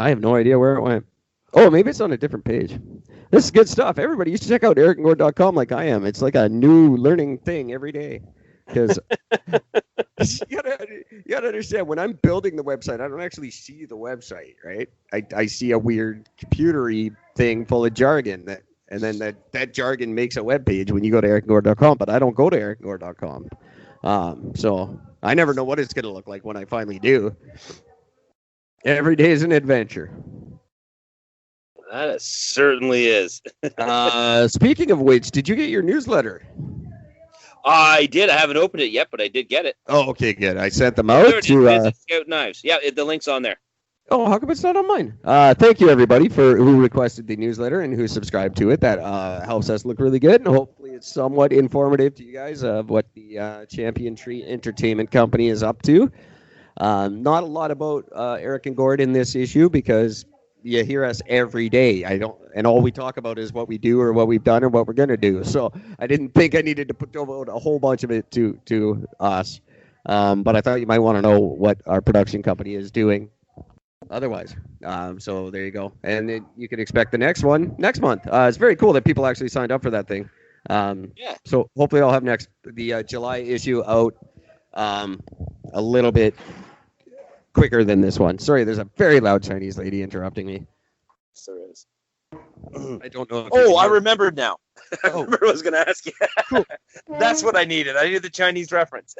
I have no idea where it went. Oh, maybe it's on a different page. This is good stuff. Everybody, you should check out ericandgord.com like I am. It's like a new learning thing every day. Because you gotta understand, when I'm building the website, I don't actually see the website, right? I see a weird computery thing full of jargon and then that jargon makes a web page when you go to ericandgord.com, but I don't go to ericandgord.com. So I never know what it's going to look like when I finally do. Every day is an adventure. That certainly is. Speaking of which, did you get your newsletter? I did. I haven't opened it yet, but I did get it. Oh, okay, good. I sent them out to Visit Scout Knives. Yeah, the link's on there. Oh, how come it's not on mine? Thank you, everybody, who requested the newsletter and who subscribed to it. That helps us look really good, and hopefully it's somewhat informative to you guys of what the Champion Tree Entertainment Company is up to. Not a lot about Eric and Gord in this issue because you hear us every day. And all we talk about is what we do or what we've done or what we're going to do. So I didn't think I needed to put out a whole bunch of it to us. But I thought you might want to know what our production company is doing otherwise. So there you go. And you can expect the next one next month. It's very cool that people actually signed up for that thing. Yeah. So hopefully I'll have the July issue out a little bit quicker than this one. Sorry, there's a very loud Chinese lady interrupting me. Yes, there is. I don't know. I remembered now. I remember what I was going to ask you. Cool. That's what I needed. I needed the Chinese reference.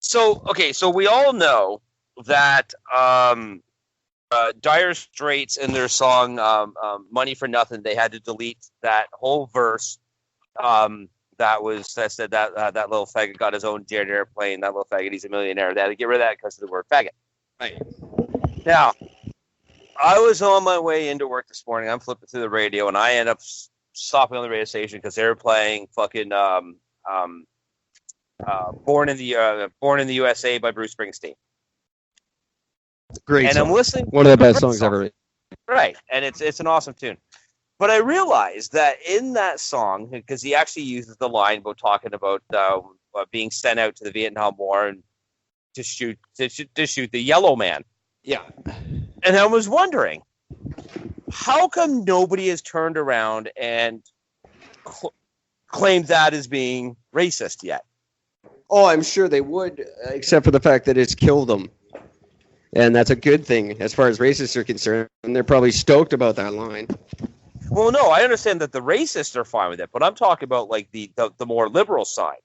So we all know that Dire Straits in their song "Money for Nothing," they had to delete that whole verse. That said that little faggot got his own jet airplane. That little faggot, he's a millionaire. They had to get rid of that because of the word faggot. Right. Now, I was on my way into work this morning. I'm flipping through the radio, and I end up stopping on the radio station because they were playing fucking "Born in the USA" by Bruce Springsteen. Great. And song. I'm listening. One of the best songs ever. Right, and it's an awesome tune. But I realized that in that song, because he actually uses the line about talking about being sent out to the Vietnam War and to shoot the yellow man. Yeah. And I was wondering, how come nobody has turned around and claimed that as being racist yet? Oh, I'm sure they would, except for the fact that it's killed them. And that's a good thing as far as racists are concerned. And they're probably stoked about that line. Well, no, I understand that the racists are fine with it, but I'm talking about like the more liberal side.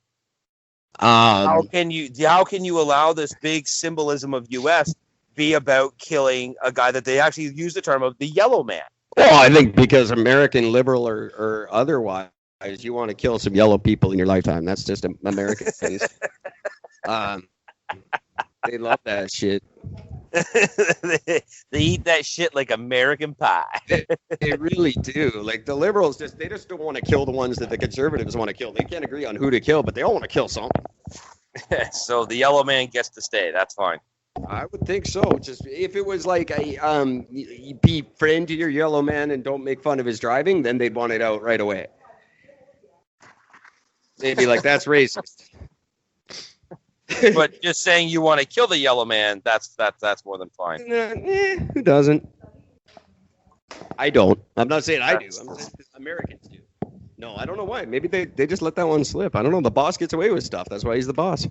How can you allow this big symbolism of U.S. be about killing a guy that they actually use the term of the yellow man? Well, I think because American liberal or otherwise, you want to kill some yellow people in your lifetime. That's just American things. They love that shit. They eat that shit like American pie. They really do. Like the liberals, they just don't want to kill the ones that the conservatives want to kill. They can't agree on who to kill, but they all want to kill something. So the yellow man gets to stay. That's fine. I would think so. Just if it was like you be friend to your yellow man and don't make fun of his driving, then they'd want it out right away. They'd be like, that's racist. But just saying you want to kill the yellow man, that's more than fine. Who doesn't? I don't. I'm not saying I do. I'm saying Americans do. No, I don't know why. Maybe they just let that one slip. I don't know. The boss gets away with stuff. That's why he's the boss.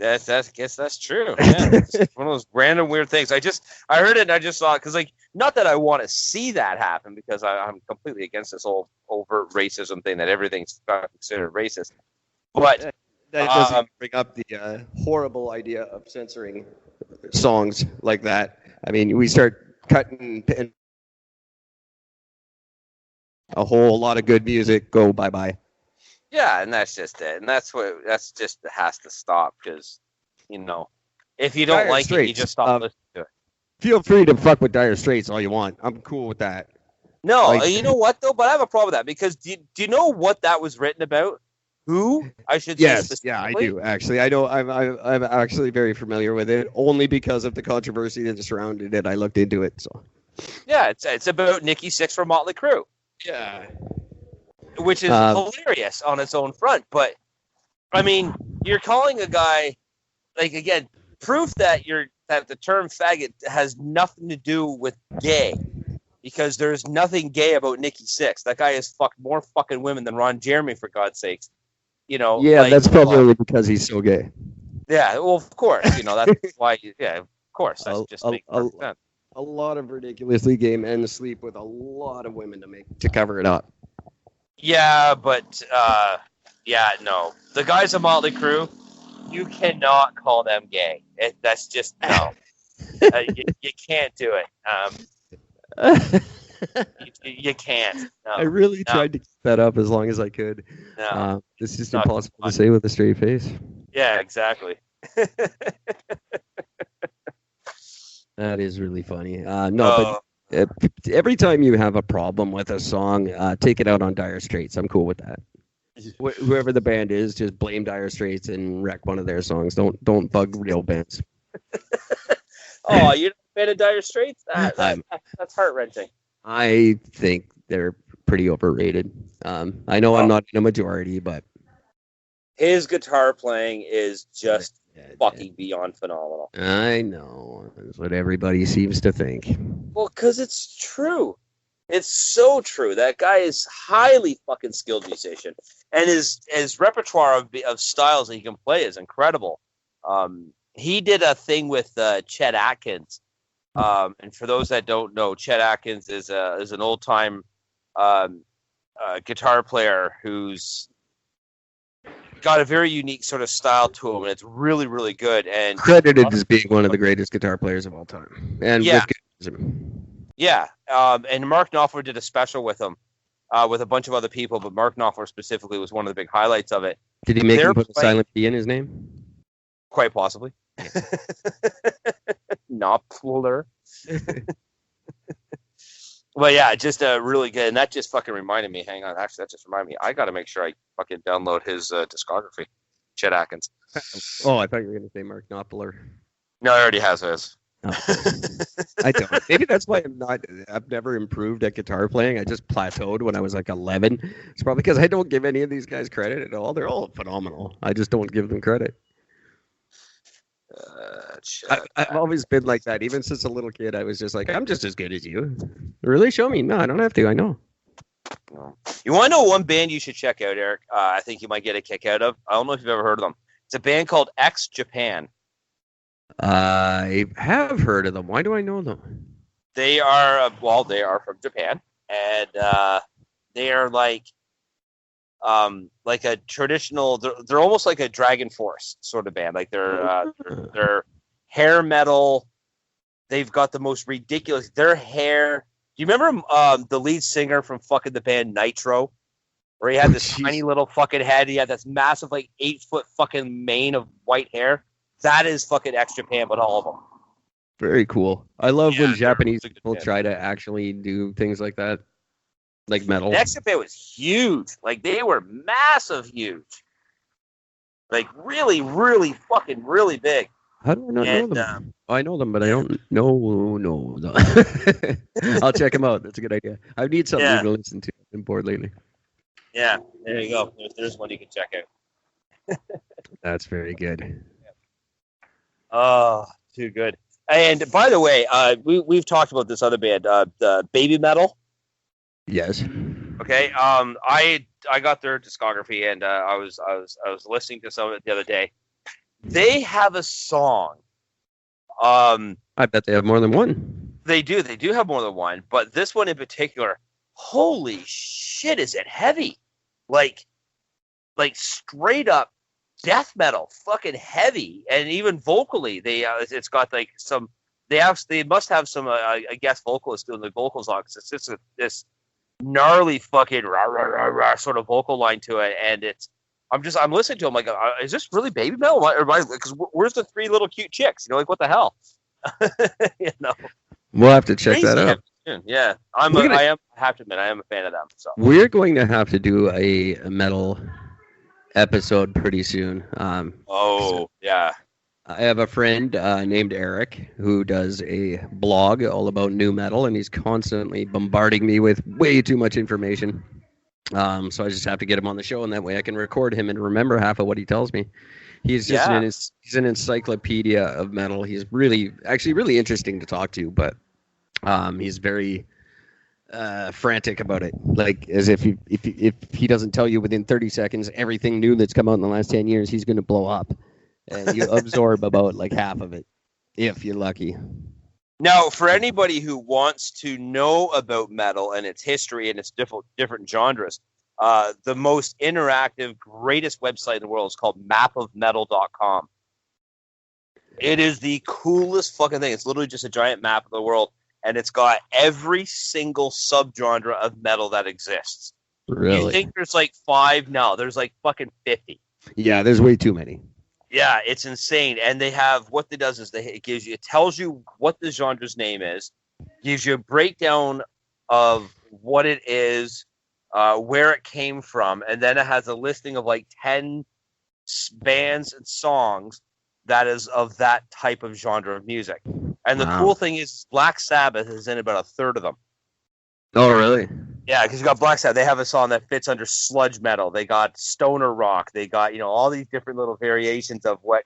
I guess that's true. Yeah, it's one of those random weird things. I heard it and I just saw it because, like, not that I want to see that happen because I'm completely against this whole overt racism thing that everything's considered racist. But that doesn't bring up the horrible idea of censoring songs like that. I mean, we start cutting a whole lot of good music go bye-bye. Yeah, and that's just it. And that's just has to stop because, you know, if you don't like it, you just stop listening to it. Feel free to fuck with Dire Straits all you want. I'm cool with that. No, you know what, though? But I have a problem with that because do you know what that was written about? Who? I should say yes, yeah, I do, actually. I know I'm actually very familiar with it, only because of the controversy that surrounded it. I looked into it, so. Yeah, it's about Nikki Sixx from Motley Crue. Yeah. Which is hilarious on its own front. But, I mean, you're calling a guy, like, again, proof that you're that the term faggot has nothing to do with gay, because there's nothing gay about Nikki Sixx. That guy has fucked more fucking women than Ron Jeremy, for God's sakes. You know. Yeah, like, that's probably only because he's so gay. Yeah, well, of course. You know, that's why. Yeah, of course. That just makes perfect sense. A lot of ridiculously gay men sleep with a lot of women to cover it up. Yeah, but no. The guys of Motley Crue, you cannot call them gay. That's just no. You can't do it. You can't. No, I really tried to keep that up as long as I could. No, it's just impossible to say with a straight face. Yeah, exactly. That is really funny. But every time you have a problem with a song, take it out on Dire Straits. I'm cool with that. Whoever the band is, just blame Dire Straits and wreck one of their songs. Don't bug real bands. Oh, you're not a fan of Dire Straits? That's heart-wrenching. I think they're pretty overrated. I know I'm not in a majority, but his guitar playing is just fucking beyond phenomenal. I know. That's what everybody seems to think. Well, because it's true. It's so true. That guy is highly fucking skilled musician. And his repertoire of styles that he can play is incredible. He did a thing with Chet Atkins. And for those that don't know, Chet Atkins is an old-time guitar player who's got a very unique sort of style to him, and it's really, really good. And credited as being one of the greatest guitar players of all time. And yeah, and Mark Knopfler did a special with him, with a bunch of other people, but Mark Knopfler specifically was one of the big highlights of it. Did he make him put a silent P in his name? Quite possibly. Knoppfler. Well, yeah, just really good, and that just fucking reminded me. Hang on, actually, that just reminded me. I got to make sure I fucking download his discography. Chet Atkins. Oh, I thought you were going to say Mark Knopfler. No, I already has his. Oh. I don't. Maybe that's why I've never improved at guitar playing. I just plateaued when I was like 11. It's probably because I don't give any of these guys credit at all. They're all phenomenal. I just don't give them credit. I've always been like that. Even since a little kid, I was just like, I'm just as good as you. Really? Show me. No, I don't have to. I know. You want to know one band you should check out, Eric? I think you might get a kick out of. I don't know if you've ever heard of them. It's a band called X Japan. I have heard of them. Why do I know them? They are from Japan, and they are like a traditional. They're almost like a Dragon Force sort of band. Like they're hair metal. They've got the most ridiculous. Their hair. Do you remember the lead singer from fucking the band Nitro, where he had this tiny little fucking head? He had this massive 8-foot fucking mane of white hair. That is fucking X Japan, but all of them. Very cool. I love when Japanese people try to actually do things like that, like metal. X Japan was huge. Like, they were massive huge. Like, really, really fucking really big. How do I not know them? I know them, but I don't know them. I'll check them out. That's a good idea. I need something to listen to. I'm bored lately. Yeah, there you go. There's one you can check out. That's very good. Oh, too good. And by the way, we've talked about this other band, the Baby Metal. Yes. Okay. I got their discography, and I was listening to some of it the other day. They have a song. I bet they have more than one. They do. They do have more than one, but this one in particular, holy shit, is it heavy? Like straight up death metal, fucking heavy, and even vocally, it's got like some. They must have some a guest vocalist doing the vocals on, because it's just this gnarly fucking rah, rah, rah, rah, sort of vocal line to it, and I'm listening to them like, is this really Baby Metal? Because where's the three little cute chicks? You know, like what the hell? You know, we'll have to check that out. Yeah, I have to admit, I am a fan of them. So we're going to have to do a metal episode pretty soon. Yeah. I have a friend named Eric who does a blog all about new metal, and he's constantly bombarding me with way too much information. So I just have to get him on the show, and that way I can record him and remember half of what he tells me. He's just he's an encyclopedia of metal. He's really interesting to talk to, but he's very frantic about it, like as if he doesn't tell you within 30 seconds everything new that's come out in the last 10 years, he's going to blow up, and you absorb about like half of it if you're lucky. Now, for anybody who wants to know about metal and its history and its different genres, the most interactive, greatest website in the world is called mapofmetal.com. It is the coolest fucking thing. It's literally just a giant map of the world, and it's got every single subgenre of metal that exists. Really? You think there's like 5? No, there's like fucking 50. Yeah, there's way too many. Yeah, it's insane. And they have, what it does is it tells you what the genre's name is, gives you a breakdown of what it is, where it came from, and then it has a listing of like 10 bands and songs that is of that type of genre of music. And the cool thing is Black Sabbath is in about a third of them. Oh, really? Yeah, because you got Black Sabbath. They have a song that fits under sludge metal. They got stoner rock. They got, all these different little variations of what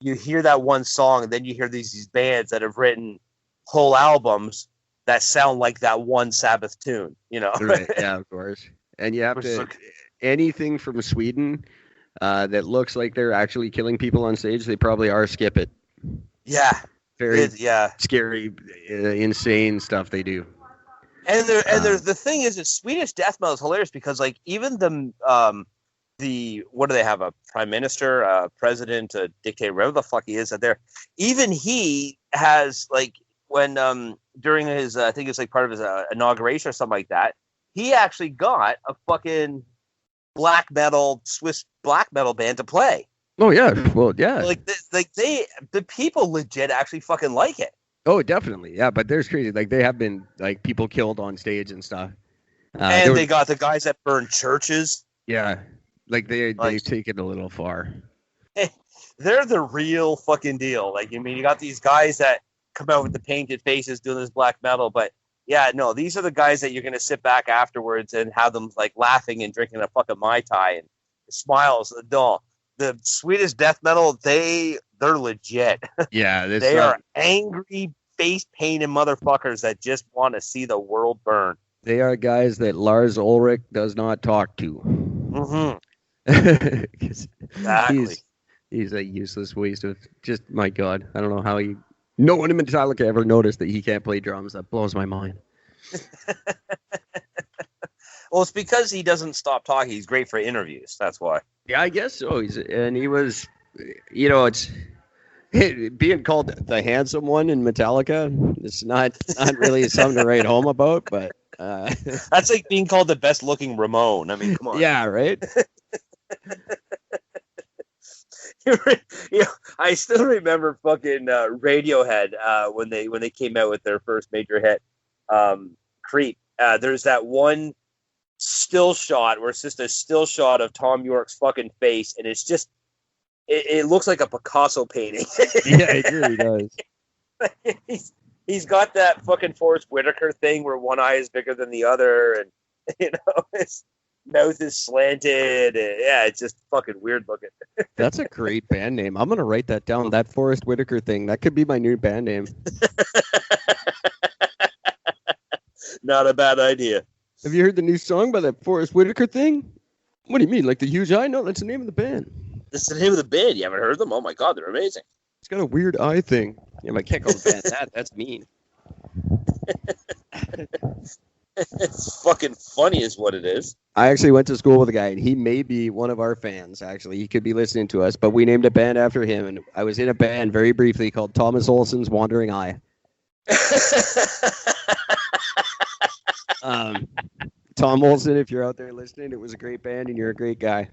you hear that one song, and then you hear these bands that have written whole albums that sound like that one Sabbath tune, Right. Yeah, of course. And you have to, anything from Sweden that looks like they're actually killing people on stage, they probably are. Skip it. Yeah. Very scary, insane stuff they do. And there's the thing is that Swedish death metal is hilarious because like even the what do they have, a prime minister, a president, a dictator, whatever the fuck he is out there, even he has like when during his I think it's like part of his inauguration or something like that, he actually got a fucking Swiss black metal band to play. Oh yeah, well yeah. The people legit actually fucking like it. Oh, definitely, yeah. But there's crazy, like they have been like people killed on stage and stuff. And they got the guys that burn churches. Yeah, like they take it a little far. They're the real fucking deal. Like you got these guys that come out with the painted faces doing this black metal, but yeah, no, these are the guys that you're gonna sit back afterwards and have them like laughing and drinking a fucking Mai Tai and smiles. The Swedish death metal, they're legit. Yeah, they are angry, face-painted motherfuckers that just want to see the world burn. They are guys that Lars Ulrich does not talk to. Mm-hmm. Exactly. He's a useless waste of just, my God. I don't know how no one in Metallica ever noticed that he can't play drums. That blows my mind. Well, it's because he doesn't stop talking. He's great for interviews. That's why. Yeah, I guess so. He was, it's being called the handsome one in Metallica. It's not really something to write home about, but that's like being called the best looking Ramon. I mean, come on. Yeah, right. I still remember fucking Radiohead when they came out with their first major hit, Creep. There's that one still shot where it's just a still shot of Tom York's fucking face, and it's just it looks like a Picasso painting. Yeah, it really does. He's got that fucking Forrest Whitaker thing where one eye is bigger than the other, and his mouth is slanted. And, yeah, it's just fucking weird looking. That's a great band name. I'm gonna write that down. That Forrest Whitaker thing. That could be my new band name. Not a bad idea. Have you heard the new song by that Forrest Whitaker thing? What do you mean? Like the huge eye? No, that's the name of the band. That's the name of the band. You haven't heard them? Oh my God, they're amazing. It's got a weird eye thing. Yeah, but I can't call the band that. That's mean. It's fucking funny is what it is. I actually went to school with a guy, and he may be one of our fans, actually. He could be listening to us, but we named a band after him, and I was in a band very briefly called Thomas Olsen's Wandering Eye. Tom Olsen, if you're out there listening, it was a great band, and you're a great guy.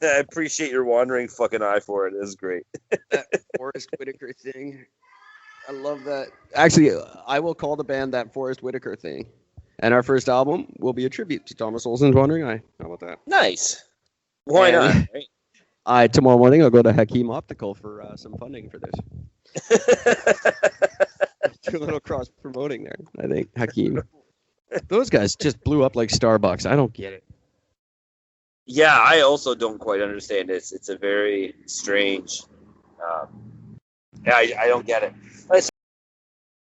I appreciate your wandering fucking eye for it. It is great. That Forrest Whitaker thing. I love that. Actually, I will call the band that Forrest Whitaker thing. And our first album will be a tribute to Thomas Olsen's Wandering Eye. How about that? Nice. Why not? Right? Tomorrow morning, I'll go to Hakeem Optical for some funding for this. Do a little cross-promoting there, I think, Hakeem. Those guys just blew up like Starbucks. I don't get it. Yeah, I also don't quite understand this. It's a very strange. Yeah, I don't get it.